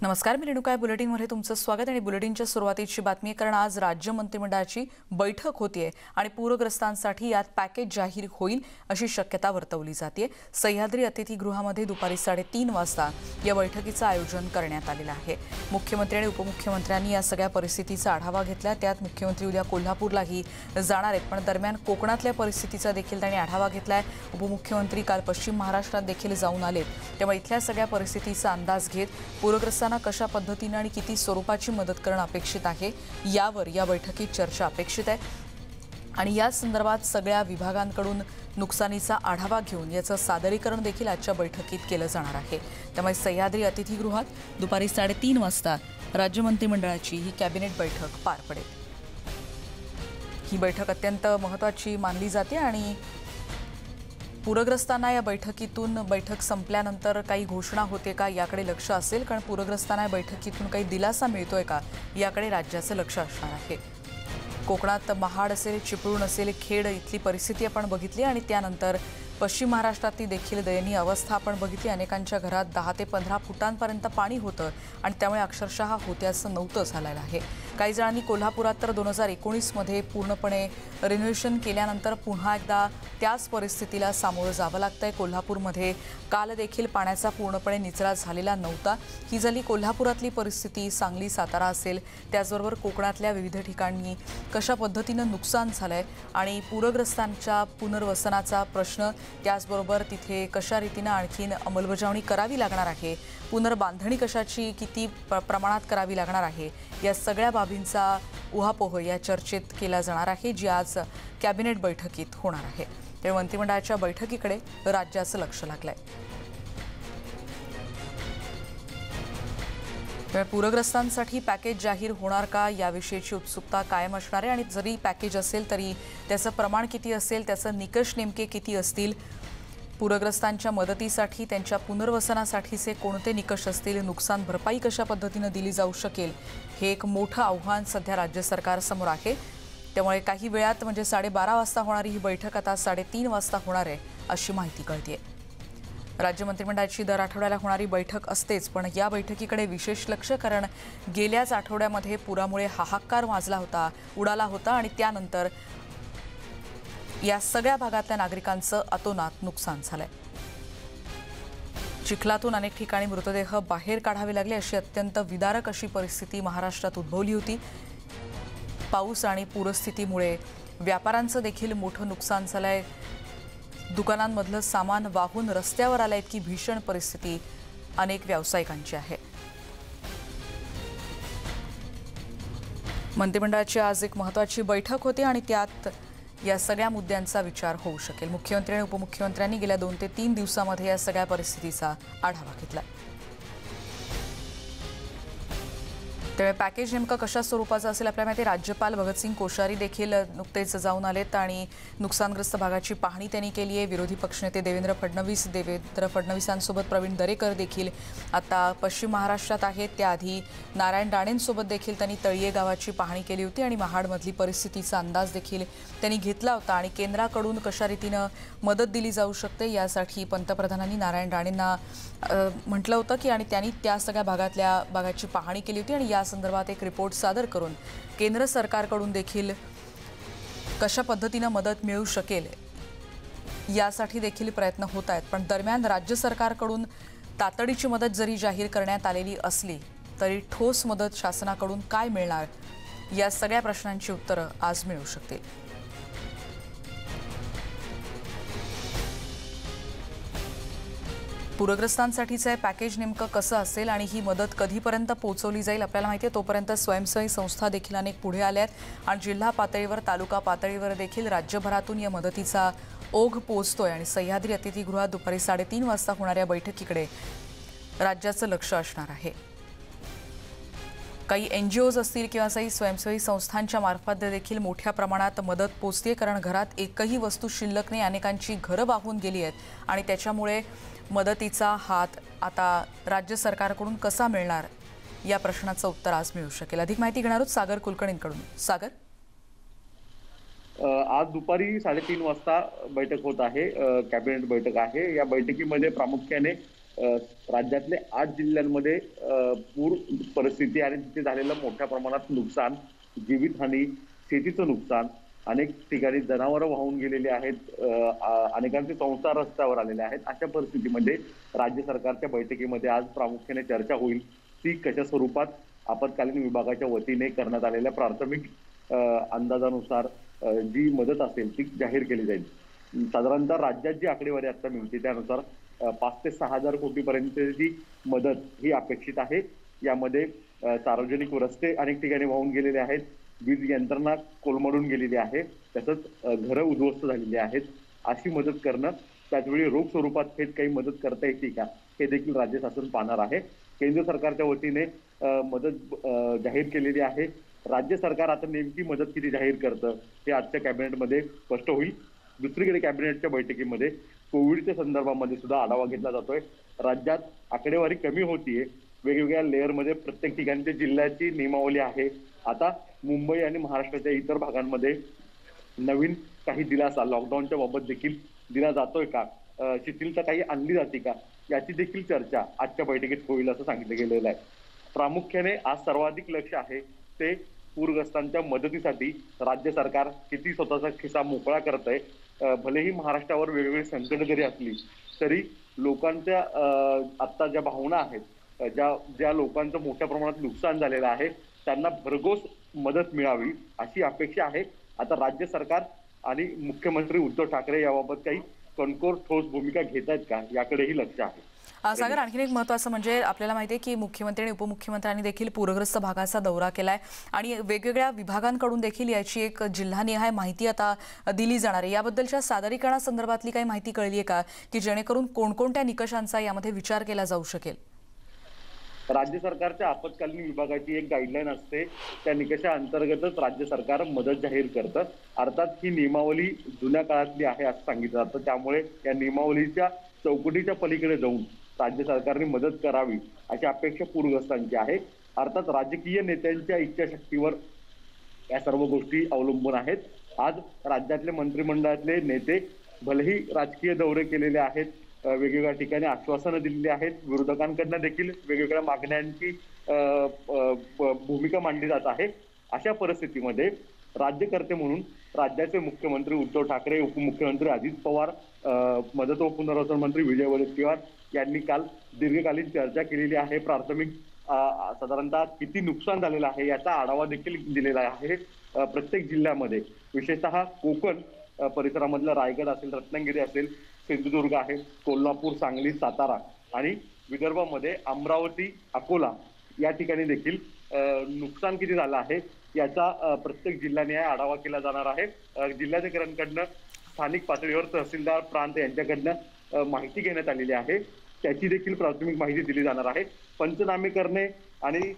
नमस्कार, मी रेणुका. बुलेटिनमध्ये तुमचं स्वागत. आणि बुलेटिनच्या सुरुवातीची बातमी कारण आज राज्य मंत्रिमंडळाची बैठक होतीये आणि पूरग्रस्तांसाठी यात पॅकेज जाहीर होईल अशी शक्यता वर्तवली जाते. सह्याद्री अतिथीगृहामध्ये दुपारी 3:30 वाजता या बैठकीचं आयोजन करण्यात आलेलं आहे. मुख्यमंत्री आणि उपमुख्यमंत्र्यांनी या सगळ्या परिस्थितीचा आढावा घेतला. त्यात मुख्यमंत्री उद्या कोल्हापूरलाही जाणार आहेत, पण दरम्यान कोकणातल्या परिस्थितीचा देखील त्यांनी आढावा घेतलाय. उपमुख्यमंत्री काल पश्चिम महाराष्ट्रात देखील जाऊन आलेत, त्यामुळे इथल्या सगळ्या परिस्थितीचा अंदाज घेत पूरग्रस्त कशा पद्धतीने आणि किती स्वरूपाची मदत करणं अपेक्षित आहे यावर या बैठकीत चर्चा अपेक्षित आहे. आणि या संदर्भात सगळ्या विभागांकडून नुकसानीचा आढावा घेऊन याचं सादरीकरण देखील आजच्या बैठकीत केलं जाणार आहे. त्यामुळे सह्याद्री अतिथीगृहात दुपारी 3:30 वाजता राज्य मंत्रिमंडळाची ही कॅबिनेट बैठक पार पडेल. ही बैठक अत्यंत महत्त्वाची मानली जाते आणि पूरग्रस्तांना या बैठक संपल्यानंतर काही घोषणा होते का याकडे लक्ष असेल, कारण पूरग्रस्तांना या बैठकीतून काही दिलासा मिळतोय का याकडे राज्याचं लक्ष असणार आहे. कोकणात महाड असेल, चिपळूण असेल, खेड इथली परिस्थिती आपण बघितली आणि त्यानंतर पश्चिम महाराष्ट्रातली देखील दयनीय अवस्था आपण बघितली. अनेकांच्या घरात 10 ते 15 फुटांपर्यंत पाणी होतं आणि त्यामुळे अक्षरशः होत्याचं नव्हतं झालेलं आहे. काही जणांनी कोल्हापुरात तर 2019 मध्ये पूर्णपणे रिनोव्हेशन केल्यानंतर पुन्हा एकदा त्याच परिस्थितीला सामोरं जावं लागतंय. कोल्हापूरमध्ये काल देखील पाण्याचा पूर्णपणे निचरा झालेला नव्हता. ही झाली कोल्हापुरातली परिस्थिती. सांगली, सातारा असेल, त्याचबरोबर कोकणातल्या विविध ठिकाणी कशा पद्धतीनं नुकसान झालंय आणि पूरग्रस्तांच्या पुनर्वसनाचा प्रश्न, त्याचबरोबर तिथे कशा रीतीनं आणखीन अंमलबजावणी करावी लागणार आहे, पुनर्बांधणी कशाची किती प्रमाणात करावी लागणार आहे, या सगळ्या बाबींचा उहापोह या चर्चेत केला जाणार आहे, जी आज कॅबिनेट बैठकीत होणार आहे. त्यामुळे मंत्रिमंडळाच्या बैठकीकडे राज्याचं लक्ष लागलंय. पूरग्रस्तांसाठी पॅकेज जाहीर होणार का याविषयीची उत्सुकता कायम असणार आहे. आणि जरी पॅकेज असेल तरी त्याचं प्रमाण किती असेल, त्याचं निकष नेमके किती असतील, पूरग्रस्तांच्या मदतीसाठी, त्यांच्या पुनर्वसनासाठीचे कोणते निकष असतील, नुकसान भरपाई कशा पद्धतीनं दिली जाऊ शकेल, हे एक मोठं आव्हान सध्या राज्य सरकारसमोर आहे. त्यामुळे काही वेळात म्हणजे 12:30 वाजता होणारी ही बैठक आता 3:30 वाजता होणार आहे अशी माहिती कळतेय. राज्य मंत्रिमंडळाची दर आठवड्याला होणारी बैठक असतेच, पण या बैठकीकडे विशेष लक्ष, कारण गेल्याच आठवड्यामध्ये पुरामुळे हाहाकार उडाला होता आणि त्यानंतर या सगळ्या भागातल्या नागरिकांचं अतोनात नुकसान झालंय. चिखलातून अनेक ठिकाणी मृतदेह बाहेर काढावे लागले, अशी अत्यंत विदारक अशी परिस्थिती महाराष्ट्रात उद्भवली होती. पाऊस आणि पूरस्थितीमुळे व्यापाऱ्यांचं देखील मोठं नुकसान झालंय. दुकानांमधलं सामान वाहून रस्त्यावर आलंय, इतकी भीषण परिस्थिती अनेक व्यावसायिकांची आहे. मंत्रिमंडळाची आज एक महत्त्वाची बैठक होती आणि त्यात या सगळ्या मुद्द्यांचा विचार होऊ शकेल. मुख्यमंत्री आणि उपमुख्यमंत्र्यांनी गेल्या 2 ते 3 दिवसांमध्ये या सगळ्या परिस्थितीचा आढावा घेतला. त्यामुळे पॅकेज नेमकं कशा स्वरूपाचं असेल आपल्याला माहिती. राज्यपाल भगतसिंग कोश्यारी देखील नुकतेच जाऊन आलेत आणि नुकसानग्रस्त भागाची पाहणी त्यांनी केली आहे. विरोधी पक्षनेते देवेंद्र फडणवीसांसोबत प्रवीण दरेकर देखील आता पश्चिम महाराष्ट्रात आहेत. त्याआधी नारायण राणेंसोबत देखील त्यांनी तळीये गावाची पाहणी केली होती आणि महाडमधली परिस्थितीचा अंदाज देखील त्यांनी घेतला होता. आणि केंद्राकडून कशा रीतीनं मदत दिली जाऊ शकते यासाठी पंतप्रधानांनी नारायण राणेंना म्हटलं होतं की, आणि त्यांनी त्या सगळ्या भागाची पाहणी केली होती आणि या संदर्भात एक रिपोर्ट सादर करून केंद्र सरकारकडून देखील कशा पद्धतीनं मदत मिळू शकेल यासाठी देखील प्रयत्न होत आहेत. पण दरम्यान राज्य सरकारकडून तातडीची मदत जरी जाहीर करण्यात आलेली असली तरी ठोस मदत शासनाकडून काय मिळणार या सगळ्या प्रश्नांची उत्तरं आज मिळू शकतील. पूरग्रस्तांसाठीचं पॅकेज नेमकं कसं असेल आणि ही मदत कधीपर्यंत पोहोचवली जाईल आपल्याला माहिती आहे. तोपर्यंत स्वयंसेवी संस्था देखील अनेक पुढे आल्या आहेत आणि जिल्हा पातळीवर, तालुका पातळीवर देखील राज्यभरातून या मदतीचा ओघ पोहोचतोय. आणि सह्याद्री अतिथीगृहात दुपारी 3:30 वाजता होणाऱ्या बैठकीकडे राज्याचं लक्ष असणार आहे. काही NGOज असतील किंवा काही स्वयंसेवी संस्थांच्या मार्फत देखील मोठ्या प्रमाणात मदत पोहोचते, कारण घरात एकही वस्तू शिल्लक नाही. अनेकांची घरं वाहून गेली आहेत आणि त्याच्यामुळे मदतीचा हात आता राज्य सरकारकडून कसा मिळणार या प्रश्नाचं उत्तर आज मिळू शकेल. अधिक माहिती घेणार आहोत सागर कुलकर्णींकडून. सागर, आज दुपारी 3:30 वाजता बैठक होत आहे. कॅबिनेट बैठक आहे. या बैठकीमध्ये प्रामुख्याने राज्यातले 8 जिल्ह्यांमध्ये पूर परिस्थिती आणि तिथे झालेलं मोठ्या प्रमाणात नुकसान, जीवितहानी, शेतीचं नुकसान, अनेक ठिकाणी जनावरं वाहून गेलेली आहेत, अनेकांचे संसार रस्त्यावर आलेले आहेत. अशा परिस्थितीमध्ये राज्य सरकारच्या बैठकीमध्ये आज प्रामुख्याने चर्चा होईल. ती कशा स्वरूपात आपत्कालीन विभागाच्या वतीने करण्यात आलेल्या प्राथमिक अंदाजानुसार जी मदत असेल ती जाहीर केली जाईल. साधारणतः राज्यात जी आकडेवारी आता मिळते त्यानुसार 5 ते 6 हजार कोटीपर्यंतची मदत ही अपेक्षित आहे. यामध्ये सार्वजनिक रस्ते अनेक ठिकाणी वाहून गेलेले आहेत, वीज यंत्रणा कोलमडून गेलेली आहे, तसंच घरं उद्ध्वस्त झालेली आहेत. अशी मदत करणं, त्याचवेळी रोख स्वरूपात थेट काही मदत करता येते का हे देखील राज्य शासन पाहणार आहे. केंद्र सरकारच्या वतीने मदत जाहीर केलेली आहे. राज्य सरकार आता नेमकी मदत किती जाहीर करतं हे आजच्या कॅबिनेटमध्ये स्पष्ट होईल. दुसरीकडे कॅबिनेटच्या बैठकीमध्ये कोविडच्या संदर्भामध्ये सुद्धा आढावा घेतला जातोय. राज्यात आकडेवारी कमी होतीये, वेगवेगळ्या लेअरमध्ये प्रत्येक ठिकाणच्या जिल्ह्याची नियमावली आहे. आता मुंबई आणि महाराष्ट्राच्या इतर भागांमध्ये नवीन काही दिलासा लॉकडाऊनच्या बाबत देखील दिला जातोय का, शिथिलता काही आणली जाते का, याची देखील चर्चा आजच्या बैठकीत होईल असं सांगितलं गेलेलं आहे. प्रामुख्याने आज सर्वाधिक लक्ष आहे ते पूरग्रस्तांच्या मदतीसाठी राज्य सरकार किती स्वतःचा खिसा मोकळा करत आहे. भलेही महाराष्ट्रावर वेगवेगळी संकट जरी असली तरी लोकांच्या आत्ता ज्या भावना आहेत, ज्या लोकांचं मोठ्या प्रमाणात नुकसान झालेलं आहे त्यांना भरघोस मदत मिळावी अशी अपेक्षा आहे. आता राज्य सरकार आणि मुख्यमंत्री उद्धव ठाकरे याबाबत काही कणकोर ठोस भूमिका घेत आहेत का याकडेही लक्ष आहे. सागर, आणखीन एक महत्त्वाचं म्हणजे आपल्याला माहिती आहे की मुख्यमंत्री आणि उपमुख्यमंत्र्यांनी देखील पूरग्रस्त भागाचा दौरा केलाय आणि वेगवेगळ्या विभागांकडून देखील याची एक जिल्हानिहाय माहिती आता दिली जाणार आहे. याबद्दलच्या सादरीकरणासंदर्भातली काही माहिती कळली आहे का, की जेणेकरून कोणकोणत्या निकषांचा यामध्ये विचार केला जाऊ शकेल? राज्य सरकारच्या आपत्कालीन विभागाची एक गाईडलाईन असते, त्या निकषा अंतर्गतच राज्य सरकार मदत जाहीर करतं. अर्थात ही नियमावली जुन्या काळातली आहे असं सांगितलं जातं, त्यामुळे या नियमावलीच्या चौकटीच्या पलीकडे जाऊन राज्य सरकारने मदत करावी अशी अपेक्षा पूरग्रस्तांची आहे. अर्थात राजकीय नेत्यांच्या इच्छाशक्तीवर या सर्व गोष्टी अवलंबून आहेत. आज राज्यातले मंत्रिमंडळातले नेते भलेही राजकीय दौरे केलेले आहेत, वेगवेगळ्या ठिकाणी आश्वासनं दिलेली आहेत, विरोधकांकडनं देखील वेगवेगळ्या मागण्यांची भूमिका मांडली जात आहे. अशा परिस्थितीमध्ये राज्यकर्ते म्हणून राज्याचे मुख्यमंत्री उद्धव ठाकरे, उपमुख्यमंत्री अजित पवार, मदत व पुनर्वसन मंत्री विजय वडेट्टीवार यांनी काल दीर्घकालीन चर्चा केलेली आहे. प्राथमिक साधारणतः किती नुकसान झालेलं आहे याचा आढावा देखील दिलेला आहे. प्रत्येक जिल्ह्यामध्ये विशेषतः कोकण परिसरामधलं रायगड असेल, रत्नागिरी असेल, सिंधुदुर्ग आहे, कोल्हापूर, सांगली, सातारा आणि विदर्भामध्ये अमरावती, अकोला या ठिकाणी देखील नुकसान किती झालं आहे याचा प्रत्येक जिल्ह्याने आढावा केला जाणार आहे. जिल्हाधिकाऱ्यांकडनं स्थानिक पातळीवर तहसीलदार, प्रांत यांच्याकडनं माहिती घेण्यात आलेली आहे. त्याची देखील प्राथमिक माहिती दिली जाणार आहे. पंचनामे करणे आणि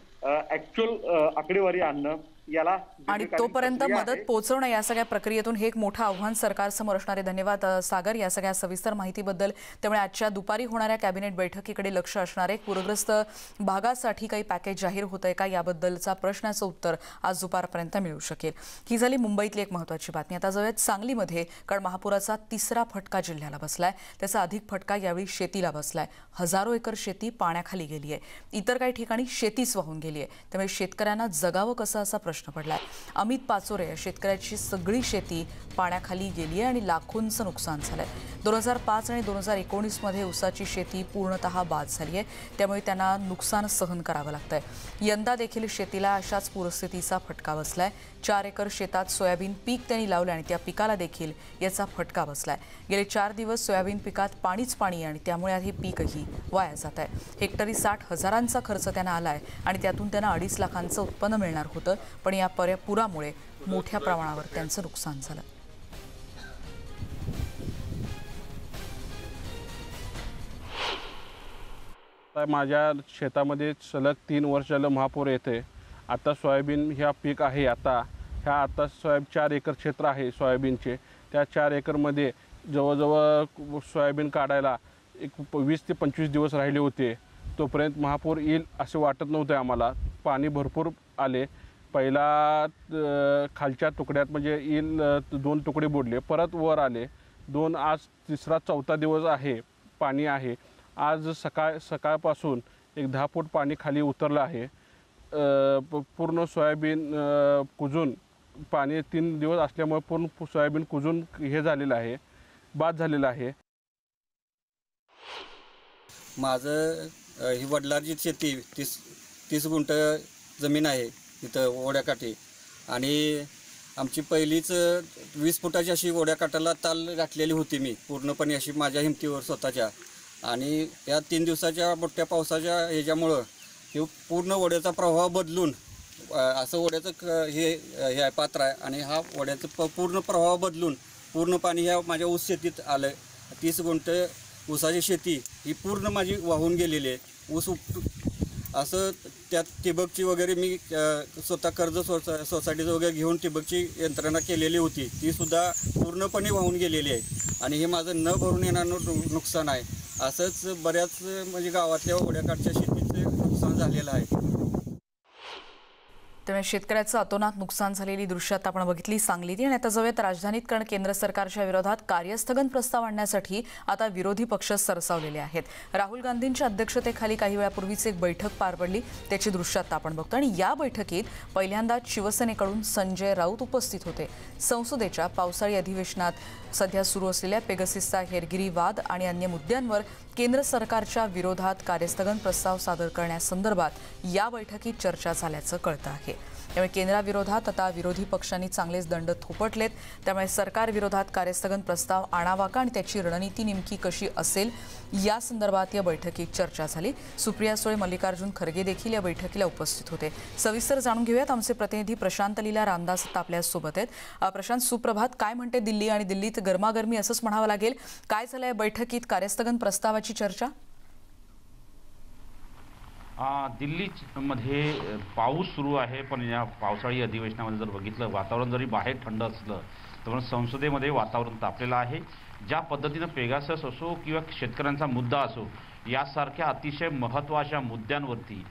ऍक्च्युअल आकडेवारी आणणं याला आणि तोपर्यंत मदत पोहोचवणं या सगळ्या प्रक्रियेतून हे एक मोठं आव्हान सरकारसमोर असणार आहे. धन्यवाद सागर या सगळ्या सविस्तर माहितीबद्दल. त्यामुळे आजच्या दुपारी होणाऱ्या कॅबिनेट बैठकीकडे लक्ष असणार आहे. पूरग्रस्त भागासाठी काही पॅकेज जाहीर होत आहे का याबद्दलचा प्रश्नाचं उत्तर आज दुपारपर्यंत मिळू शकेल. ही झाली मुंबईतली एक महत्त्वाची बातमी. आता जाऊयात सांगलीमध्ये, कारण महापुराचा तिसरा फटका जिल्ह्याला बसलाय. त्याचा अधिक फटका यावेळी शेतीला बसलाय. हजारो एकर शेती पाण्याखाली गेली आहे. इतर काही ठिकाणी शेतीच वाहून गेली आहे. त्यामुळे शेतकऱ्यांना जगावं कसं असा प्रश्न पडलाय. अमित पाचोरे या शेतकऱ्याची सगळी शेती पाण्याखाली गेली आहे आणि लाखोंचं नुकसान झालंय. 2005 आणि 2019 मध्ये ऊसाची शेती पूर्णतः बाद झाली आहे. त्यामुळे त्यांना नुकसान सहन करावं लागतंय. यंदा देखील शेतीला अशाच पूरस्थितीचा फटका बसलाय. 4 एकर शेतात सोयाबीन पीक त्यांनी लावलं आणि त्या पिकाला देखील याचा फटका बसलाय. गेले 4 दिवस सोयाबीन पिकात पाणीच पाणी आणि त्यामुळे हे पीकही वाया जात आहे. हेक्टरी 60 हजारांचा खर्च त्यांना आलाय आणि त्यातून त्यांना 2.5 लाखांचं उत्पन्न मिळणार होतं, पण या पुरामुळे मोठ्या प्रमाणावर त्यांचं नुकसान झालं. माझ्या शेतामध्ये सलग 3 वर्ष झालं महापूर येते. आता सोयाबीन ह्या पीक आहे. आता 4 एकर क्षेत्र आहे सोयाबीनचे. त्या 4 एकरमध्ये जवळजवळ सोयाबीन काढायला 20 ते 25 दिवस राहिले होते. तोपर्यंत महापूर येईल असे वाटत नव्हते आम्हाला. पाणी भरपूर आले. पहिला खालच्या तुकड्यात म्हणजे येईल 2 तुकडे बुडले, परत वर आले 2. आज 3रा 4था दिवस आहे, पाणी आहे आज सकाळपासून एक 10 फूट पाणी खाली उतरलं आहे. पूर्ण सोयाबीन कुजून पाणी 3 दिवस असल्यामुळे पूर्ण सोयाबीन कुजून हे झालेलं आहे, बाद झालेलं आहे. माझं ही वडिलांची शेती 30 गुंठ जमीन आहे इथं ओढ्याकाठी, आणि आमची पहिलीच 20 फुटाची अशी ओढ्याकाठाला ताल गाठलेली होती मी पूर्णपणे अशी माझ्या हिमतीवर स्वतःच्या. आणि या 3 दिवसाच्या मोठ्या पावसाच्या ह्याच्यामुळं हे पूर्ण ओढ्याचा प्रवाह बदलून असं ओढ्याचं हे आहे पात्र आहे, आणि हा ओढ्याचं पूर्ण प्रवाह बदलून पूर्ण पाणी ह्या माझ्या ऊस शेतीत आलं. 30 गुंठ ऊसाची शेती ही पूर्ण माझी वाहून गेलेली आहे. ऊस असं त्यात ठिबकची वगैरे मी स्वतः कर्ज सोसायटीचं वगैरे घेऊन ठिबकची यंत्रणा केलेली होती, तीसुद्धा पूर्णपणे वाहून गेलेली आहे. आणि हे माझं न भरून येणारं नुकसान आहे. असंच बऱ्याच म्हणजे गावातल्या ओढ्याकाठच्या शेतीचं नुकसान झालेलं आहे. त्यामुळे शेतकऱ्याचं अतोनात नुकसान झालेली दृश्य आता आपण बघितली सांगलीत. आणि आता जाऊयात राजधानीत, कारण केंद्र सरकारच्या विरोधात कार्यस्थगन प्रस्ताव आणण्यासाठी आता विरोधी पक्ष सरसावलेले आहेत. राहुल गांधींच्या अध्यक्षतेखाली काही वेळापूर्वीच एक बैठक पार पडली, त्याची दृश्य आता आपण बघतो. आणि या बैठकीत पहिल्यांदाच शिवसेनेकडून संजय राऊत उपस्थित होते. संसदेच्या पावसाळी अधिवेशनात सध्या सुरू असलेल्या पेगासिसचा हेरगिरी वाद आणि अन्य मुद्द्यांवर केंद्र सरकारच्या विरोधात कार्यस्थगन प्रस्ताव सादर करण्यासंदर्भात या बैठकीत चर्चा झाल्याचं कळतं आहे. त्यामुळे केंद्राविरोधात आता विरोधी पक्षांनी चांगलेच दंड थोपटलेत. त्यामुळे सरकार विरोधात कार्यस्थगन प्रस्ताव आणावा का आणि त्याची रणनीती नेमकी कशी असेल या संदर्भात या बैठकीत चर्चा झाली. सुप्रिया सुळे, मल्लिकार्जुन खरगे देखील या बैठकीला उपस्थित होते. सविस्तर जाणून घेऊयात. आमचे प्रतिनिधी प्रशांत लीला रामदास आपल्यासोबत आहेत. प्रशांत, सुप्रभात. काय म्हणते दिल्ली? आणि दिल्लीत गरमागरमी असंच म्हणावं लागेल. काय झालं या बैठकीत कार्यस्थगन प्रस्तावाची चर्चा? दिल्लीमध्ये पाऊस सुरू आहे, पण या पावसाळी अधिवेशनामध्ये जर बघितलं, वातावरण जरी बाहेर थंड असलं तर संसदेमध्ये वातावरण तापलेलं आहे. ज्या पद्धतीनं पेगासस असो किंवा शेतकऱ्यांचा मुद्दा असो, यासारख्या अतिशय महत्त्वाच्या मुद्द्यांवरती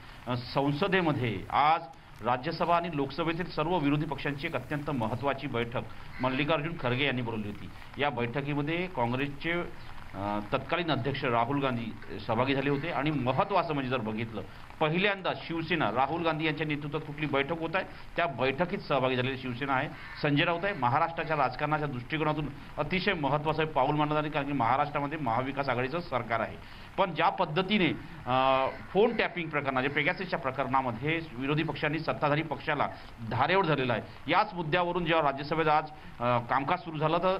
संसदेमध्ये आज राज्यसभा आणि लोकसभेतील सर्व विरोधी पक्षांची एक अत्यंत महत्त्वाची बैठक मल्लिकार्जुन खरगे यांनी बोलवली होती. या बैठकीमध्ये काँग्रेसचे तत्कालीन अध्यक्ष राहुल गांधी सहभागी झाले होते. आणि महत्त्वाचं म्हणजे जर बघितलं, पहिल्यांदा शिवसेना राहुल गांधी यांच्या नेतृत्वात कुठली बैठक होत आहे, त्या बैठकीत सहभागी झालेली शिवसेना आहे. संजय राऊत आहे. महाराष्ट्राच्या राजकारणाच्या दृष्टिकोनातून अतिशय महत्त्वाचं पाऊल मानलं जाते, कारण की महाराष्ट्रामध्ये महाविकास आघाडीचं सरकार आहे. पण ज्या पद्धतीने फोन टॅपिंग प्रकरणात, जे पेगासिसच्या प्रकरणामध्ये विरोधी पक्षांनी सत्ताधारी पक्षाला धारेवर धरलेला आहे, याच मुद्द्यावरून जेव्हा राज्यसभेत आज कामकाज सुरू झालं तर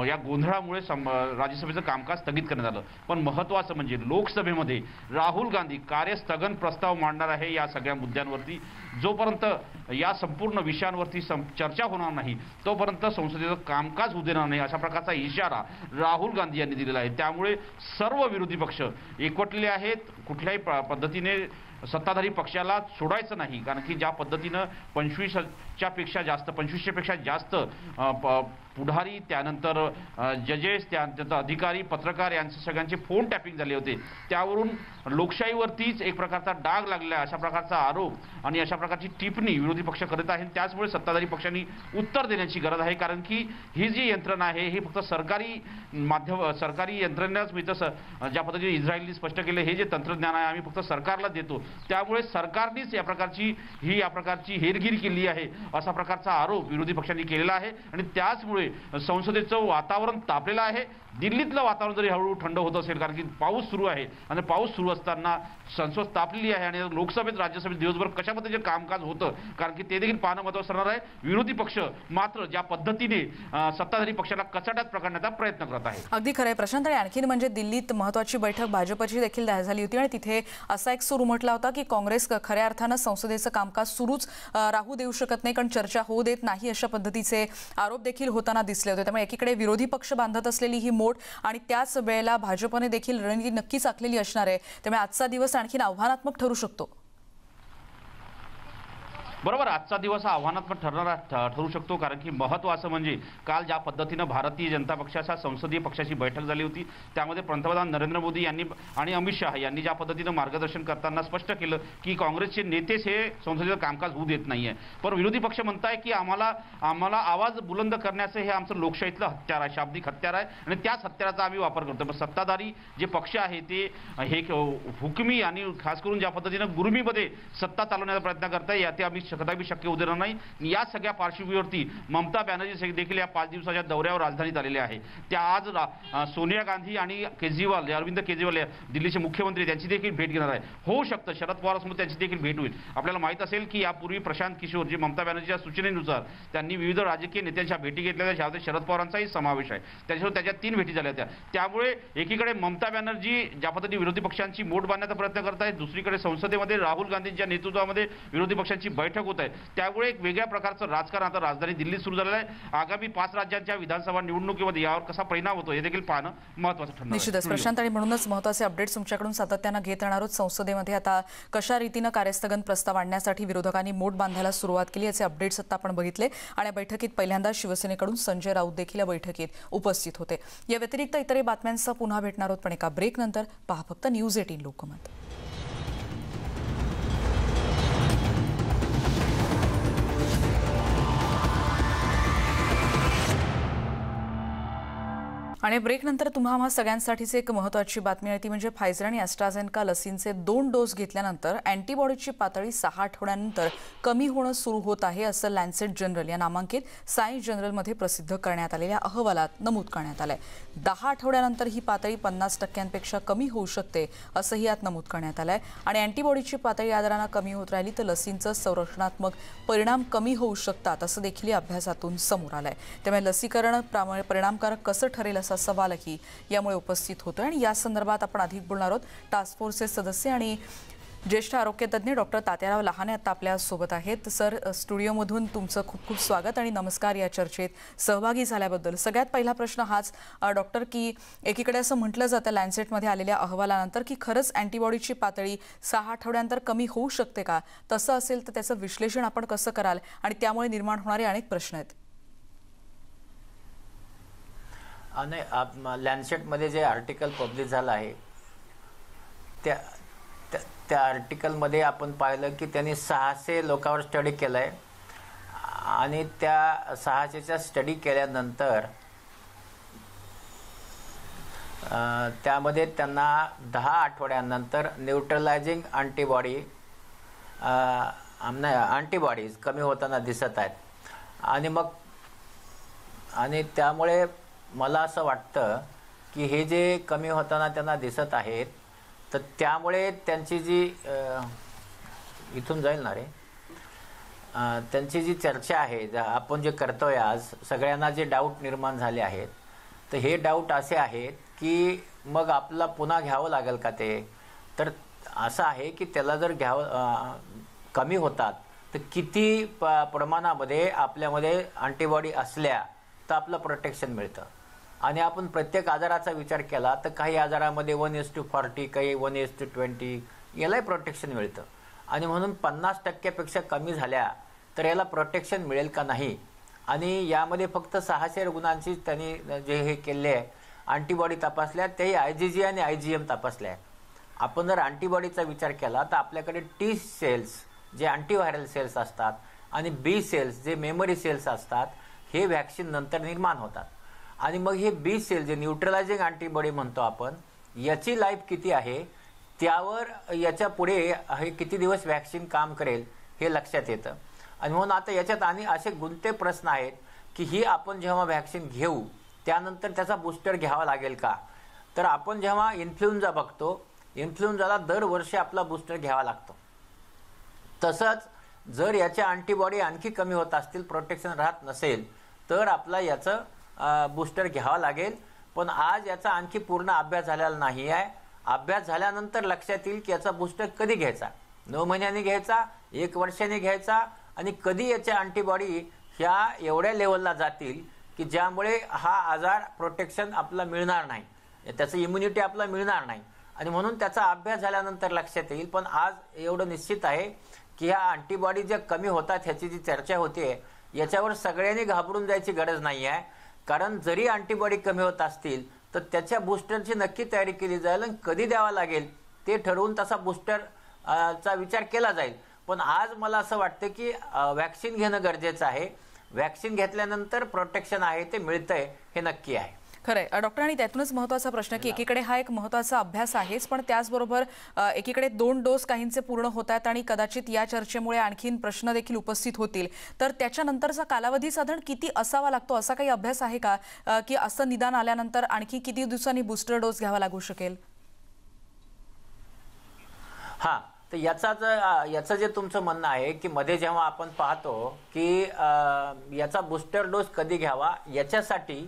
या गोंधळामुळे राज्यसभेचं कामकाज स्थगित करण्यात आलं. पण महत्त्वाचं म्हणजे लोकसभेमध्ये राहुल गांधी कार्यस्थगन प्रस्ताव मांडणार आहे. या सगळ्या मुद्द्यांवरती जोपर्यंत या संपूर्ण विषयांवरती चर्चा होणार नाही तोपर्यंत संसदेचं कामकाज होऊ देणार नाही, अशा प्रकारचा इशारा राहुल गांधी यांनी दिलेला आहे. त्यामुळे सर्व विरोधी पक्ष एकवटलेले आहेत. कुठल्याही पद्धतीने सत्ताधारी पक्षाला सोडायचं नाही, कारण की ज्या पद्धतीनं 2500 पेक्षा जास्त पुढारी, त्यानंतर जजेस, त्यानंतर अधिकारी, पत्रकार यांचे सगळ्यांचे फोन टॅपिंग झाले होते. त्यावरून लोकशाहीवरतीच एक प्रकारचा डाग लागलेला आहे, अशा प्रकारचा आरोप आणि अशा प्रकारची टिप्पणी विरोधी पक्ष करत आहेत. त्याचमुळे सत्ताधारी पक्षांनी उत्तर देण्याची गरज आहे, कारण की ही जी यंत्रणा आहे ही फक्त सरकारी यंत्रणेलाच मिळतं. ज्या पद्धतीने इस्रायलने स्पष्ट केले, हे जे तंत्रज्ञान आहे आम्ही फक्त सरकारला देतो, त्यामुळे सरकारनेच या प्रकारची हेरगिरी केली आहे, असा प्रकारचा आरोप विरोधी पक्षांनी केलेला आहे. आणि त्याचमुळे संसदेचं वातावरण तापलेलं आहे. दिल्लीतलं वातावरण जरी हळूहळू थंड होत असेल, कारण की पाऊस सुरू आहे आणि पाऊस सुरू असताना संसद तापलेली आहे. आणि लोकसभेत राज्यसभेत दिवसभर कशा पद्धतीने कामकाज होतं, कारण की ते देखील पाहणं महत्त्वाचं ठरणार आहे. विरोधी पक्ष मात्र ज्या पद्धतीने सत्ताधारी पक्षाला कचाट्यात पकडण्याचा प्रयत्न करत आहे. अगदी खरं आहे प्रशांत. आणि आणखीन म्हणजे दिल्लीत महत्त्वाची बैठक भाजपची देखील झाली होती आणि तिथे असा एक सूर उमटला होता की काँग्रेस खऱ्या अर्थानं संसदेचं कामकाज सुरूच राहू देऊ शकत नाही, कारण चर्चा होऊ देत नाही, अशा पद्धतीचे आरोप देखील होताना दिसले होते. त्यामुळे एकीकडे विरोधी पक्ष बांधत असलेली ही मोड आणि त्याच वेळेला भाजपने देखील रणनीती नक्कीच आखलेली असणार आहे. त्यामुळे आजचा दिवस आणखीन आव्हानात्मक ठरू शकतो. बरोबर, आजचा दिवस हा आव्हानात्मक ठरू शकतो, कारण की महत्त्व असं म्हणजे काल ज्या पद्धतीनं भारतीय जनता पक्षाच्या संसदीय पक्षाची बैठक झाली होती, त्यामध्ये पंतप्रधान नरेंद्र मोदी यांनी आणि अमित शहा यांनी ज्या पद्धतीनं मार्गदर्शन करताना स्पष्ट केलं की काँग्रेसचे नेतेच हे संसदेचं कामकाज होऊ देत नाहीये, पण विरोधी पक्ष म्हणताय की आम्हाला आवाज बुलंद करण्याचं हे आमचं लोकशाहीतलं हत्यार आहे, शाब्दिक हत्यार आहे आणि त्याच हत्याराचा आम्ही वापर करतो. पण सत्ताधारी जे पक्ष आहे ते हे हुकमी आणि खास करून ज्या पद्धतीनं गुरुमीमध्ये सत्ता चालवण्याचा प्रयत्न करताय ते आम्ही कदापि शक्य होऊ देणार नाही. या सगळ्या पार्श्वभूमीवरती ममता बॅनर्जी देखील या 5 दिवसाच्या दौऱ्यावर राजधानीत आलेल्या आहे. त्या आज सोनिया गांधी आणि केजरीवाल, अरविंद केजरीवाल दिल्लीचे मुख्यमंत्री त्यांची देखील भेट घेणार आहे. होऊ शकतं शरद पवारांसमोर त्यांची देखील भेट होईल. आपल्याला माहित असेल की यापूर्वी प्रशांत किशोर जे ममता बॅनर्जीच्या सूचनेनुसार त्यांनी विविध राजकीय नेत्यांच्या भेटी घेतल्या, ज्यामध्ये शरद पवारांचाही समावेश आहे. त्याच्यावर त्याच्या 3 भेटी झाल्या होत्या. त्यामुळे एकीकडे ममता बॅनर्जी ज्या पद्धतीने विरोधी पक्षांची मोड बांधण्याचा प्रयत्न करत आहेत, दुसरीकडे संसदेमध्ये राहुल गांधींच्या नेतृत्वामध्ये विरोधी पक्षांची बैठक होत आहे. त्यामुळे एक वेगळ्या प्रकारचं राजकारण आता राजधानी दिल्लीत सुरू झालेलं आहे. आगामी 5 राज्यांच्या विधानसभा निवडणुकीमध्ये यावर कसा परिणाम होतो हे देखील पाहणं महत्त्वाचं ठरणार आहे. निश्चितच प्रशांत, आणि म्हणूनच महत्त्वाचे अपडेट्स तुमच्याकडून सातत्यानं घेत राहणार आहोत. संसदेमध्ये आता कशा रीतीनं कार्यस्थगन प्रस्ताव आणण्यासाठी विरोधकांनी मोड बांधायला सुरुवात केली याचे अपडेट्स आता आपण बघितले. आणि बैठकीत पहिल्यांदा शिवसेनेकडून संजय राऊत देखील या बैठकीत उपस्थित होते. या व्यतिरिक्त इतरही बातम्यांसह पुन्हा भेटणार आहोत, पण एका ब्रेक नंतर पहा फक्त न्यूज 18 लोकमत. आणि ब्रेकनंतर तुम्हा सगळ्यांसाठीच एक महत्त्वाची बातमी आहे, ती म्हणजे फायझर आणि ॲस्ट्राझेनेका लसींचे 2 डोस घेतल्यानंतर अँटीबॉडीची पातळी 6 आठवड्यांनंतर कमी होणं सुरू होत आहे, असं लॅन्सेट जर्नल या नामांकित सायन्स जर्नलमध्ये प्रसिद्ध करण्यात आलेल्या अहवालात नमूद करण्यात आलंय. 10 आठवड्यानंतर ही पातळी 50% कमी होऊ शकते, असंही यात नमूद करण्यात आलंय. आणि अँटीबॉडीची पातळी आधारानं कमी होत राहिली तर लसींचं संरक्षणात्मक परिणाम कमी होऊ शकतात, असं देखील या अभ्यासातून समोर आलंय. त्यामुळे लसीकरण परिणामकारक कसं ठरेल असा सवालही यामुळे उपस्थित होतोय. आणि या संदर्भात आपण अधिक बोलणार आहोत. टास्क फोर्सचे सदस्य आणि ज्येष्ठ आरोग्यतज्ञ डॉक्टर तात्याराव लहाने आता आपल्या सोबत आहेत. सर, स्टुडिओमधून तुमचं खूप खूप स्वागत आणि नमस्कार या चर्चेत सहभागी झाल्याबद्दल. सगळ्यात पहिला प्रश्न हाच डॉक्टर, की एकीकडे असं म्हटलं जातं लॅन्सेटमध्ये आलेल्या अहवालानंतर की खरंच अँटीबॉडीची पातळी 6 आठवड्यांनंतर कमी होऊ शकते का? तसं असेल तर त्याचं विश्लेषण आपण कसं कराल आणि त्यामुळे निर्माण होणारे अनेक प्रश्न आहेत. आणि लॅन्सेटमध्ये जे आर्टिकल पब्लिश झालं आहे त्या आर्टिकलमध्ये आपण पाहिलं की त्यांनी 600 लोकांवर स्टडी केलं आहे आणि त्या 600च्या स्टडी केल्यानंतर त्यामध्ये त्यांना 10 आठवड्यानंतर न्यूट्रलायझिंग अँटीबॉडीज कमी होताना दिसत आहेत. आणि त्यामुळे मला असं वाटतं की हे जे कमी होताना त्यांना दिसत आहेत तर त्यामुळे त्यांची जी इथून जाईल ना रे त्यांची जी चर्चा आहे आपण जे करतोय आज, सगळ्यांना जे डाऊट निर्माण झाले आहेत तर हे डाऊट असे आहेत की मग आपल्याला पुन्हा घ्यावं लागेल का ते? तर असं आहे की त्याला जर कमी होतात तर किती प्रमाणामध्ये आपल्यामध्ये अँटीबॉडी असल्या तर आपलं प्रोटेक्शन मिळतं. आणि आपण प्रत्येक आजाराचा विचार केला तर काही आजारामध्ये 1:40, काही 1:20 यालाही प्रोटेक्शन मिळतं. आणि म्हणून 50% कमी झाल्या तर याला प्रोटेक्शन मिळेल का नाही? आणि यामध्ये फक्त 600 रुग्णांची त्यांनी जे हे केले आहे अँटीबॉडी तपासल्या, तेही IgG आणि IgM तपासल्या. आपण जर अँटीबॉडीचा विचार केला तर आपल्याकडे T सेल्स जे अँटीव्हायरल सेल्स असतात आणि B सेल्स जे मेमरी सेल्स असतात हे व्हॅक्सिन नंतर निर्माण होतात. आणि मग हे B सेल जे न्यूट्रलायझिंग अँटीबॉडी म्हणतो आपण, याची लाईफ किती आहे त्यावर याच्या पुढे हे किती दिवस व्हॅक्सिन काम करेल हे लक्षात येतं. आणि म्हणून आता याच्यात आणि असे गुंते प्रश्न आहेत की ही आपण जेव्हा व्हॅक्सिन घेऊ त्यानंतर त्याचा बूस्टर घ्यावा लागेल का? तर आपण जेव्हा इन्फ्लुएन्झा बघतो, इन्फ्लुएन्झाला दरवर्षी आपला बूस्टर घ्यावा लागतो. तसंच जर याच्या अँटीबॉडी आणखी कमी होत असतील, प्रोटेक्शन राहत नसेल तर आपला याचं बूस्टर घ्यावा लागेल. पण आज याचा आणखी पूर्ण अभ्यास झालेला नाही आहे. अभ्यास झाल्यानंतर लक्षात येईल की याचा बूस्टर कधी घ्यायचा, 9 महिन्यांनी घ्यायचा, 1 वर्षाने घ्यायचा, आणि कधी याच्या अँटीबॉडी ह्या एवढ्या लेवलला जातील की ज्यामुळे हा आजार प्रोटेक्शन आपला मिळणार नाही, त्याचं इम्युनिटी आपला मिळणार नाही. आणि म्हणून त्याचा अभ्यास झाल्यानंतर लक्षात येईल. पण आज एवढं निश्चित आहे की ह्या अँटीबॉडी ज्या कमी होतात ह्याची जी चर्चा होते याच्यावर सगळ्यांनी घाबरून जायची गरज नाही आहे. कारण जरी अँटीबॉडी कमी होत असतील तर त्याच्या बूस्टरची नक्की तयारी केली जाईल आणि कधी द्यावा लागेल ते ठरवून तसा बूस्टर चा विचार केला जाईल. पण आज मला असं वाटतं की वॅक्सिन घेणं गरजेचं आहे. वॅक्सिन घेतल्यानंतर प्रोटेक्शन आहे ते मिळतंय हे नक्की आहे. खरंय डॉक्टर. आणि त्यातूनच महत्त्वाचा प्रश्न की एकीकडे हा एक महत्त्वाचा अभ्यास आहेच, पण त्याचबरोबर एकीकडे 2 डोस काहींचे पूर्ण होत आहेत आणि कदाचित या चर्चेमुळे आणखीन प्रश्न देखील उपस्थित होतील. तर त्याच्यानंतरचा कालावधी साधारण किती असावा लागतो, असा काही अभ्यास आहे का की असं निदान आल्यानंतर आणखी किती दिवसांनी बूस्टर डोस घ्यावा लागू शकेल? हां, तर याचं जे तुमचं म्हणणं आहे की मध्ये जेव्हा आपण पाहतो की याचा बूस्टर डोस कधी घ्यावा, याच्यासाठी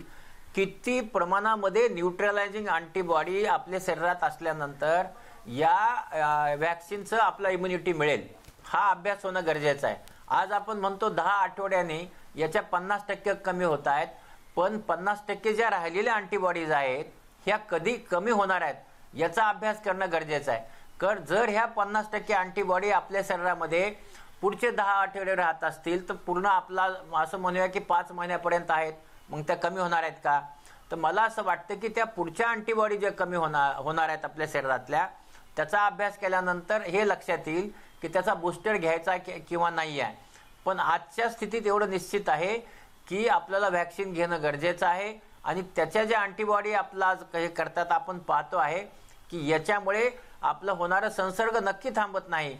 किती प्रमाणामध्ये न्यूट्रलायझिंग अँटीबॉडी आपल्या शरीरात असल्यानंतर या वॅक्सिनचं आपला इम्युनिटी मिळेल हा अभ्यास होणं गरजेचं आहे. आज आपण म्हणतो 10 आठवड्यांनी याच्या 50% कमी होत आहेत, पण 50% ज्या राहिलेल्या अँटीबॉडीज आहेत ह्या कधी कमी होणार आहेत याचा अभ्यास करणं गरजेचं आहे. तर जर ह्या 50% अँटीबॉडी आपल्या शरीरामध्ये पुढचे 10 आठवडे राहत असतील तर पूर्ण आपला असं म्हणूया की 5 महिन्यापर्यंत आहेत, मग त्या कमी होणार आहेत का? तर मला असं वाटतं की त्या पुढच्या अँटीबॉडी ज्या कमी होणार आहेत आपल्या शरीरातल्या त्याचा अभ्यास केल्यानंतर हे लक्षात येईल की त्याचा बूस्टर घ्यायचा किंवा नाही आहे. पण आजच्या स्थितीत एवढं निश्चित आहे की आपल्याला वॅक्सिन घेणं गरजेचं आहे आणि त्याच्या ज्या अँटीबॉडी आपला हे करतात आपण पाहतो आहे की याच्यामुळे आपलं होणारं संसर्ग नक्की थांबत नाही,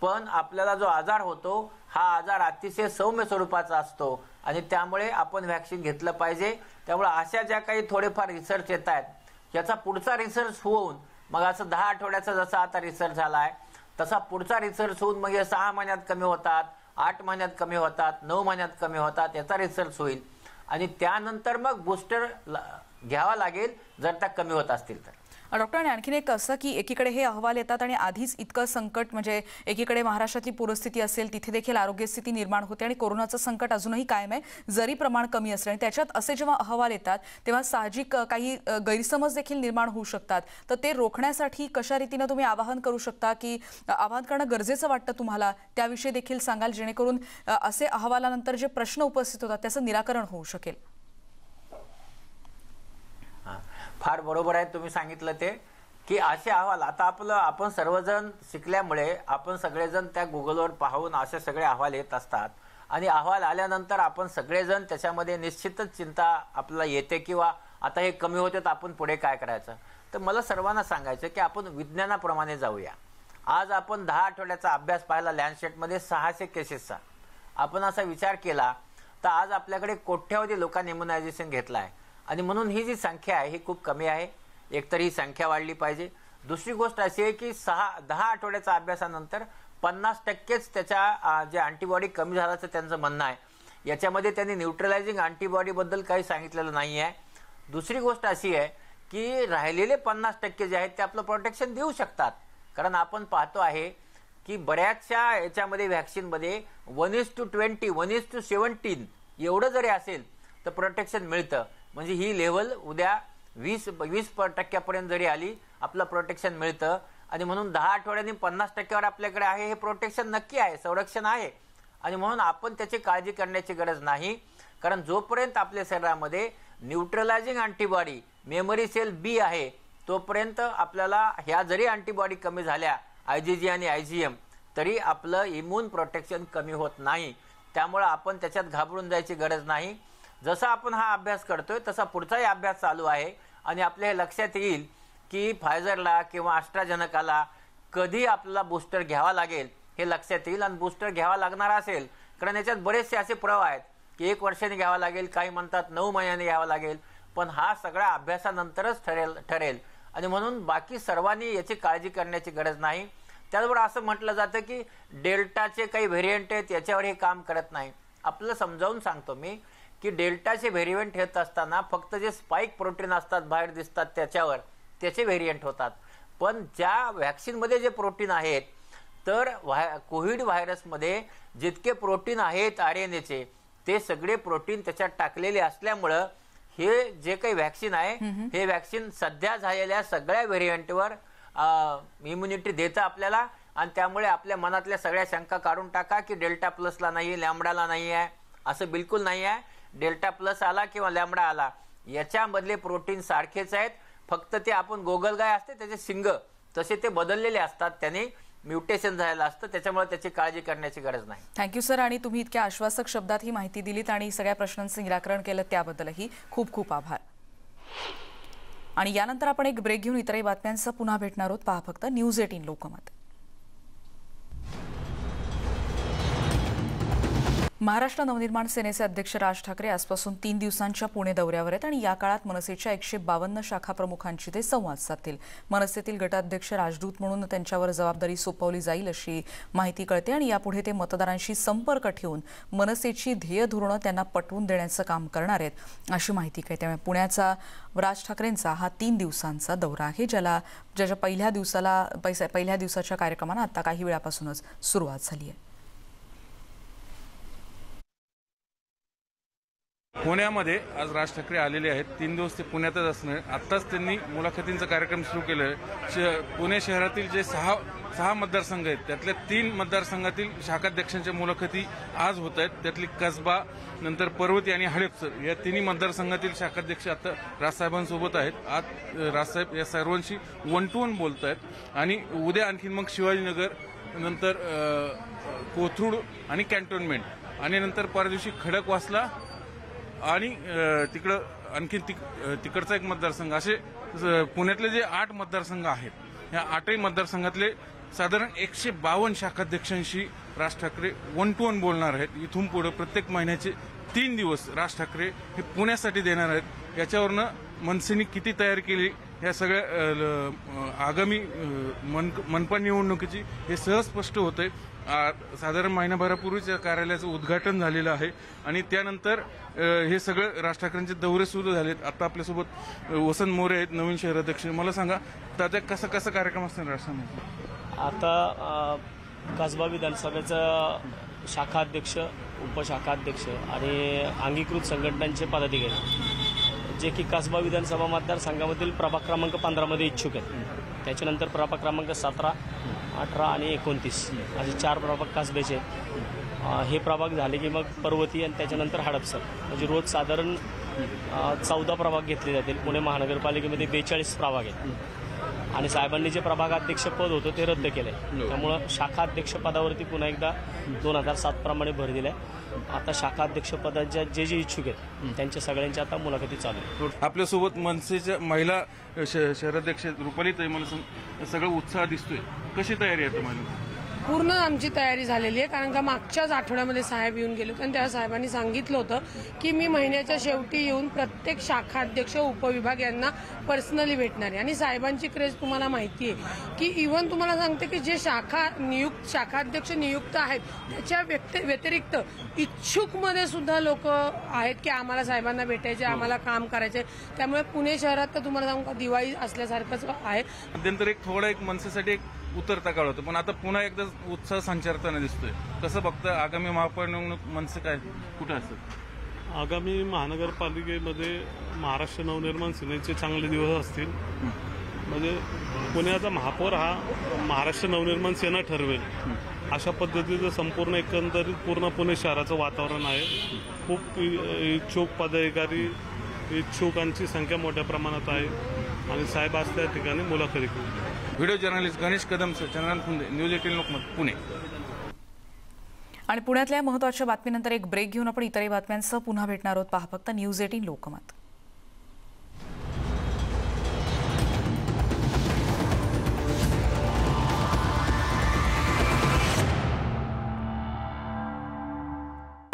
पण आपल्याला जो आजार होतो हा आजार अतिशय सौम्य स्वरूपाचा असतो आणि त्यामुळे आपण वॅक्सिन घेतलं पाहिजे. त्यामुळे अशा ज्या काही थोडेफार रिसर्च येत आहेत याचा पुढचा रिसर्च होऊन मग असं 10 आठवड्याचा जसा आता रिसर्च झाला आहे तसा पुढचा रिसर्च होऊन मग हे 6 महिन्यात कमी होतात, 8 महिन्यात कमी होतात, 9 महिन्यात कमी होतात याचा रिसर्च होईल आणि त्यानंतर मग बूस्टर घ्यावा लागेल जर त्या कमी होत असतील तर. डॉक्टर, आणि आणखीन एक असं की एकीकडे हे अहवाल येतात आणि आधीच इतकं संकट म्हणजे एकीकडे महाराष्ट्रातली पूरस्थिती असेल तिथे देखील आरोग्य स्थिती निर्माण होते आणि कोरोनाचं संकट अजूनही कायम आहे जरी प्रमाण कमी असलं, आणि त्याच्यात असे जेव्हा अहवाल येतात तेव्हा साहजिक काही गैरसमज देखील निर्माण होऊ शकतात. तर ते रोखण्यासाठी कशा रीतीनं तुम्ही आवाहन करू शकता की आवाहन करणं गरजेचं वाटतं तुम्हाला, त्याविषयी देखील सांगाल जेणेकरून असे अहवालानंतर जे प्रश्न उपस्थित होतात त्याचं निराकरण होऊ शकेल? फार बरोबर आहे तुम्ही सांगितलं ते की असे अहवाल आता आपण सर्वजण शिकल्यामुळे आपण सगळेजण त्या गुगलवर पाहून असे सगळे अहवाल येत असतात आणि अहवाल आल्यानंतर आपण सगळेजण त्याच्यामध्ये निश्चितच चिंता आपल्याला येते किंवा आता हे कमी होते तर आपण पुढे काय करायचं. तर मला सर्वांना सांगायचं की आपण विज्ञानाप्रमाणे जाऊया. आज आपण 10 आठवड्याचा अभ्यास पाहिला लँडसेटमध्ये 600 केसेसचा. आपण असा विचार केला तर आज आपल्याकडे कोट्यावधी लोकांनी इम्युनायझेशन घेतलं आहे आणि म्हणून ही जी संख्या आहे ही खूप कमी आहे. एकतर ही संख्या वाढली पाहिजे. दुसरी गोष्ट अशी आहे की 10 आठवड्याच्या अभ्यासानंतर 50%च त्याच्या जे अँटीबॉडी कमी झाल्याचं त्यांचं म्हणणं आहे. याच्यामध्ये त्यांनी न्यूट्रलायझिंग अँटीबॉडीबद्दल काही सांगितलेलं नाही आहे. दुसरी गोष्ट अशी आहे की राहिलेले 50% जे आहेत ते आपलं प्रोटेक्शन देऊ शकतात. कारण आपण पाहतो आहे की बऱ्याचशा याच्यामध्ये वॅक्सिनमध्ये 1:20 1:17 एवढं जरी असेल तर प्रोटेक्शन मिळतं. म्हणजे ही लेवल उद्या 20% जरी आली आपलं प्रोटेक्शन मिळतं आणि म्हणून 10 आठवड्यांनी 50%वर आपल्याकडे आहे हे प्रोटेक्शन नक्की आहे, संरक्षण आहे आणि म्हणून आपण त्याची काळजी करण्याची गरज नाही. कारण जोपर्यंत आपल्या शरीरामध्ये न्यूट्रलायझिंग अँटीबॉडी मेमरी सेल बी आहे तोपर्यंत आपल्याला ह्या जरी अँटीबॉडी कमी झाल्या IgG आणि IgM तरी आपलं इम्यून प्रोटेक्शन कमी होत नाही. त्यामुळे आपण त्याच्यात घाबरून जायची गरज नाही. जसा आपण हा अभ्यास करतोय तसा पुढचाही अभ्यास चालू आहे आणि आपल्या हे लक्षात येईल की फायझरला किंवा ॲस्ट्राझेनेकाला कधी आपल्याला बूस्टर घ्यावा लागेल हे लक्षात येईल. आणि बूस्टर घ्यावा लागणार असेल कारण याच्यात बरेचसे असे पुरावे आहेत की 1 वर्षाने घ्यावा लागेल, काही म्हणतात 9 महिन्याने घ्यावा लागेल, पण हा सगळा अभ्यासानंतरच ठरेल आणि म्हणून बाकी सर्वांनी याची काळजी करण्याची गरज नाही. त्याचबरोबर असं म्हटलं जातं की डेल्टाचे काही व्हेरियंट आहेत याच्यावर हे काम करत नाही. आपल्याला समजावून सांगतो मी की डेल्टाचे व्हेरियंट येत असताना फक्त जे स्पाइक प्रोटीन असतात बाहेर दिसतात त्याच्यावर त्याचे व्हेरियंट होतात. पण ज्या वॅक्सिनमध्ये जे प्रोटीन आहेत तर कोविड व्हायरसमध्ये जितके प्रोटीन आहेत RNAचे ते सगळे प्रोटीन त्याच्यात टाकलेले असल्यामुळं हे जे काही वॅक्सिन आहे हे वॅक्सिन सध्या झालेल्या सगळ्या व्हेरियंटवर इम्युनिटी देतं आपल्याला आणि त्यामुळे आपल्या मनातल्या सगळ्या शंका काढून टाका की डेल्टा प्लसला नाही, लॅम्बडाला नाही आहे. असं बिलकुल नाही आहे. डेल्टा प्लस आला किंवा लॅम्बडा आला, याच्यामधले प्रोटीन सारखेच आहेत. फक्त ते आपण गोगलगाय असते त्याचे शिंग तसे ते बदललेले असतात, त्याने म्युटेशन झालेलं असतं, त्याच्यामुळे त्याची काळजी करण्याची गरज नाही. Thank you sir. आणि तुम्ही इतक्या आश्वासक शब्दात ही माहिती दिलीत आणि सगळ्या प्रश्नांचं निराकरण केलं त्याबद्दलही खूप खूप आभार. आणि यानंतर आपण एक ब्रेक घेऊन इतरही बातम्यांसह पुन्हा भेटणार आहोत. पहा फक्त न्यूज 18 लोकमत. महाराष्ट्र नवनिर्माण सेनेचे अध्यक्ष राज ठाकरे आजपासून 3 दिवसांच्या पुणे दौऱ्यावर आहेत आणि या काळात मनसेच्या 152 शाखा प्रमुखांशी ते संवाद साधतील. मनसेतील गटाध्यक्ष राजदूत म्हणून त्यांच्यावर जबाबदारी सोपवली जाईल अशी माहिती कळते आणि यापुढे ते मतदारांशी संपर्क ठेवून मनसेची ध्येय धोरणं त्यांना पटवून देण्याचं काम करणार आहेत अशी माहिती कळते. त्यामुळे पुण्याचा राज ठाकरेंचा हा 3 दिवसांचा दौरा आहे, ज्याच्या पहिल्या दिवसाच्या कार्यक्रमांना आता काही वेळापासूनच सुरुवात झाली आहे. पुण्यामध्ये आज राज ठाकरे आलेले आहेत. 3 दिवस ते पुण्यातच असणार. आत्ताच त्यांनी मुलाखतींचा कार्यक्रम सुरू केला आहे. पुणे शहरातील जे सहा मतदारसंघ आहेत त्यातल्या 3 मतदारसंघातील शाखाध्यक्षांच्या मुलाखती आज होत आहेत. त्यातली कसबा, नंतर पर्वती आणि हडपसर या 3 मतदारसंघातील शाखाध्यक्ष आता राजसाहेबांसोबत आहेत. आज राजसाहेब या सर्वांशी 1 to 1 बोलत आहेत आणि उद्या आणखीन मग शिवाजीनगर, नंतर कोथरूड आणि कॅन्टोन्मेंट आणि नंतर परदिवशी खडकवासला आणि तिकडं आणखी तिकडचा एक मतदारसंघ, असे पुण्यातले जे 8 मतदारसंघ आहेत या 8ही मतदारसंघातले साधारण 152 शाखाध्यक्षांशी राज ठाकरे 1 to 1 बोलणार आहेत. इथून पुढे प्रत्येक महिन्याचे 3 दिवस राज ठाकरे हे पुण्यासाठी देणार आहेत. याच्यावरनं मनसेने किती तयारी केली या सगळ्या आगामी मनपा निवडणुकीची हे सहज स्पष्ट होतंय. साधारण महिनाभरापूर्वीच या कार्यालयाचं उद्घाटन झालेलं आहे आणि त्यानंतर हे सगळं राज ठाकरेंचे दौरे सुरू झालेत. आता आपल्यासोबत वसंत मोरे आहेत, नवीन शहराध्यक्ष. मला सांगा तात्या कसा कार्यक्रम असणार राष्ट्रामध्ये? आता कसबा विधानसभेचा शाखाध्यक्ष, उपशाखाध्यक्ष आणि अंगीकृत संघटनांचे पदाधिकारी जे की कसबा विधानसभा मतदारसंघामधील प्रभाग क्रमांक 15 मध्ये इच्छुक आहेत. त्याच्यानंतर प्रभाग क्रमांक 17, 18 आणि 29 असे 4 प्रभाग कसब्याचे आहेत. हे प्रभाग झाले की मग पर्वती आणि त्याच्यानंतर हडपसर, म्हणजे रोज साधारण 14 प्रभाग घेतले जातील. पुणे महानगरपालिकेमध्ये 42 प्रभाग आहेत आणि साहेबांनी जे प्रभागाध्यक्ष पद होतं ते रद्द केलं आहे. त्यामुळं शाखा अध्यक्ष पदावरती पुन्हा एकदा 2007 प्रमाणे भर दिलाय. आता शाखा अध्यक्ष पदाच्या जे इच्छुक आहेत त्यांच्या सगळ्यांच्या आता मुलाखती चालू आहेत. आपल्यासोबत मनसेच्या महिला शहराध्यक्ष रुपालीताई, मला सगळं उत्साह दिसतोय. कशी तयारी आहे तुम्हाला? पूर्ण आमची तयारी झालेली आहे, कारण का मागच्याच आठवड्यामध्ये साहेब येऊन गेले होते आणि त्या साहेबांनी सांगितलं होतं की मी महिन्याच्या शेवटी येऊन प्रत्येक शाखाध्यक्ष, उपविभाग यांना पर्सनली भेटणार आहे. आणि साहेबांची क्रेज तुम्हाला माहिती आहे की इव्हन तुम्हाला सांगते की जे शाखाध्यक्ष नियुक्त आहेत त्याच्या व्यतिरिक्त इच्छुकमध्ये सुद्धा लोक आहेत की आम्हाला साहेबांना भेटायचे, आम्हाला काम करायचे. त्यामुळे पुणे शहरात तर तुम्हाला सांगू का दिवाळी असल्यासारखंच आहे. मध्यंतर थोडा मनसेसाठी एक उतरता काळ होतं, पण आता पुन्हा एकदा उत्साह संचारताना दिसतोय. कसं बघतं आगामी महापौर निवडणूक मनसे काय कुठे असतात? आगामी महानगरपालिकेमध्ये महाराष्ट्र नवनिर्माण सेनेचे चांगले दिवस असतील. म्हणजे पुण्याचा महापौर हा महाराष्ट्र नवनिर्माण सेना ठरवेल अशा पद्धतीचं संपूर्ण एकंदरीत पूर्ण पुणे शहराचं वातावरण आहे. खूप इच्छुक पदाधिकारी, इच्छुकांची संख्या मोठ्या प्रमाणात आहे आणि साहेब आज त्या ठिकाणी मुलाखती करू. व्हिडिओ जर्नलिस्ट गणेश कदमसह चंद्रकांत फुंदे, न्यूज 18 लोकमत, पुणे. आणि पुण्यातल्या महत्त्वाच्या बातमीनंतर एक ब्रेक घेऊन आपण इतरही बातम्यांसह पुन्हा भेटणार आहोत. पहा फक्त न्यूज 18 लोकमत.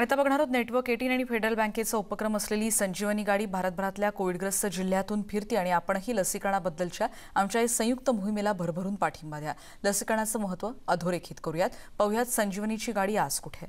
आता बघणार आहोत नेटवर्क 18 आणि फेडरल बँकेचा उपक्रम असलेली संजीवनी गाडी भारतभरातल्या कोविडग्रस्त जिल्ह्यातून फिरते आणि आपणही लसीकरणाबद्दलच्या आमच्या संयुक्त मोहिमेला भरभरून पाठिंबा द्या. लसीकरणाचं महत्त्व अधोरेखित करूयात. पाहुयात संजीवनीची गाडी आज कुठे.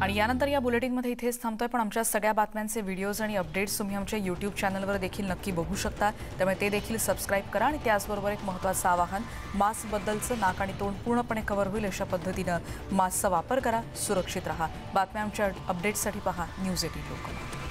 आणि यानंतर या बुलेटिनमध्ये इथेच थांबतोय, पण आमच्या सगळ्या बातम्यांचे व्हिडिओज आणि अपडेट्स तुम्ही आमच्या यूट्यूब चॅनलवर देखील नक्की बघू शकता. त्यामुळे ते देखील सबस्क्राईब करा आणि त्याचबरोबर एक महत्त्वाचं आवाहन, मास्कबद्दलचं नाक आणि तोंड पूर्णपणे कव्हर होईल अशा पद्धतीनं मास्कचा वापर करा. सुरक्षित राहा. बातम्या आमच्या अपडेट्ससाठी पहा न्यूज 18 लोकमत.